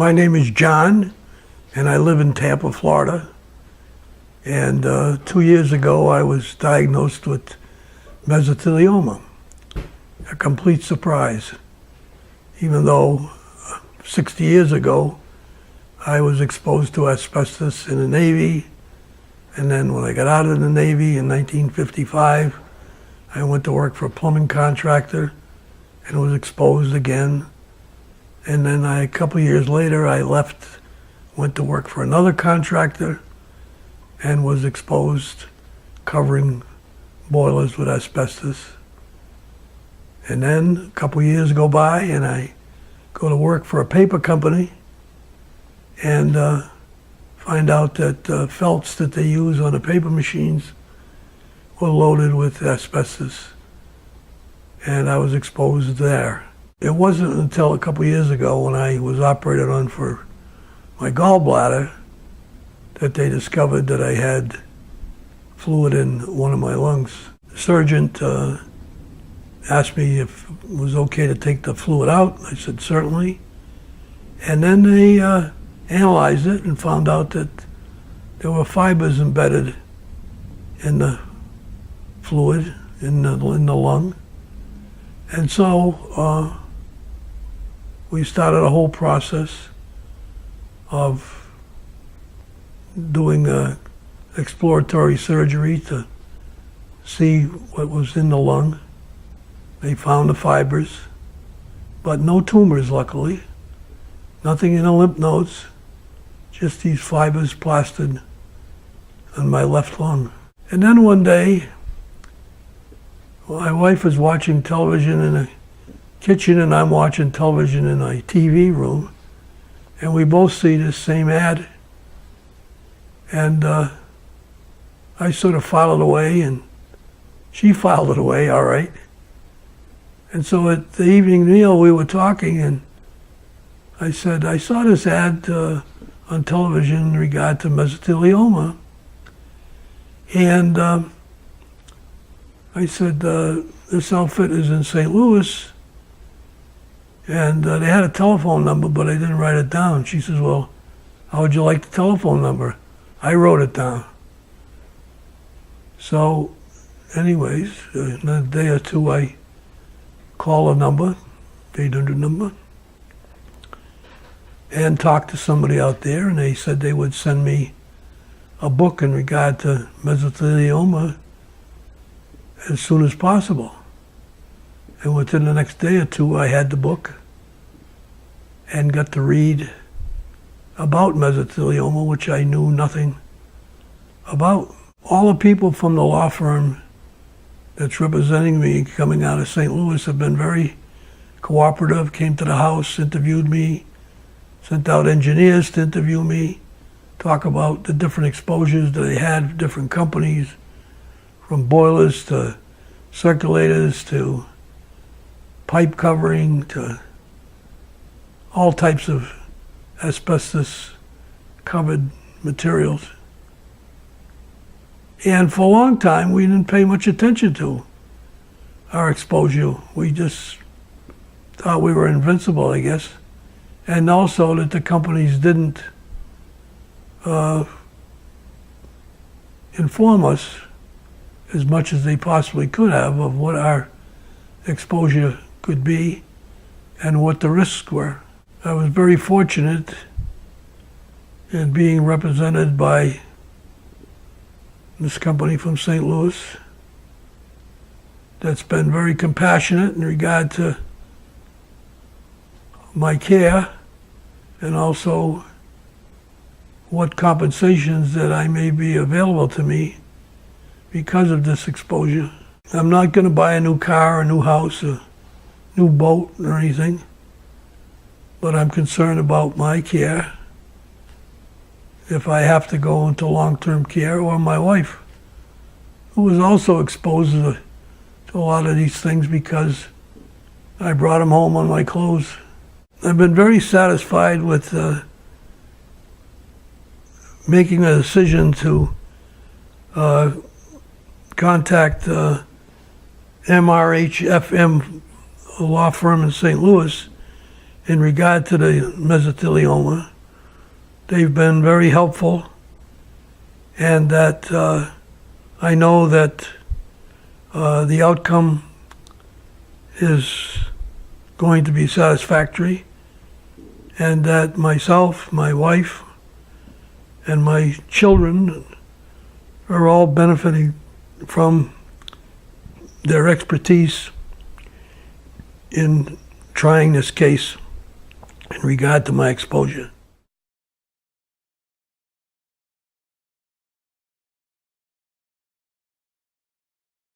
My name is John, and I live in Tampa, Florida. And 2 years ago, I was diagnosed with mesothelioma. A complete surprise. Even though 60 years ago, I was exposed to asbestos in the Navy. And then when I got out of the Navy in 1955, I went to work for a plumbing contractor and was exposed again. And then a couple of years later, I left, went to work for another contractor and was exposed, covering boilers with asbestos. And then a couple of years go by and I go to work for a paper company and find out that felts that they use on the paper machines were loaded with asbestos. And I was exposed there. It wasn't until a couple of years ago when I was operated on for my gallbladder that they discovered that I had fluid in one of my lungs. The surgeon asked me if it was okay to take the fluid out. I said, certainly. And then they analyzed it and found out that there were fibers embedded in the fluid, in the lung. And so we started a whole process of doing exploratory surgery to see what was in the lung. They found the fibers, but no tumors, luckily. Nothing in the lymph nodes, just these fibers plastered on my left lung. And then one day, my wife was watching television in the kitchen and I'm watching television in a TV room, and we both see this same ad. And I sort of filed it away and she filed it away, all right. And so at the evening meal we were talking and I said, I saw this ad on television in regard to mesothelioma. And I said, this outfit is in St. Louis. And they had a telephone number, but I didn't write it down. She says, well, how would you like the telephone number? I wrote it down. So anyways, in a day or two, I call a number, 800 number, and talked to somebody out there, and they said they would send me a book in regard to mesothelioma as soon as possible. And within the next day or two, I had the book and got to read about mesothelioma, which I knew nothing about. All the people from the law firm that's representing me coming out of St. Louis have been very cooperative, came to the house, interviewed me, sent out engineers to interview me, talk about the different exposures that they had, different companies, from boilers to circulators to pipe covering to all types of asbestos covered materials. And for a long time, we didn't pay much attention to our exposure. We just thought we were invincible, I guess. And also that the companies didn't inform us as much as they possibly could have of what our exposure could be and what the risks were. I was very fortunate in being represented by this company from St. Louis that's been very compassionate in regard to my care and also what compensations that I may be available to me because of this exposure. I'm not going to buy a new car, a new house, a new boat or anything, but I'm concerned about my care if I have to go into long-term care, or my wife, who was also exposed to a lot of these things because I brought them home on my clothes. I've been very satisfied with making a decision to contact MRHFM, a law firm in St. Louis, in regard to the mesothelioma. They've been very helpful, and that I know that the outcome is going to be satisfactory, and that myself, my wife, and my children are all benefiting from their expertise in trying this case in regard to my exposure.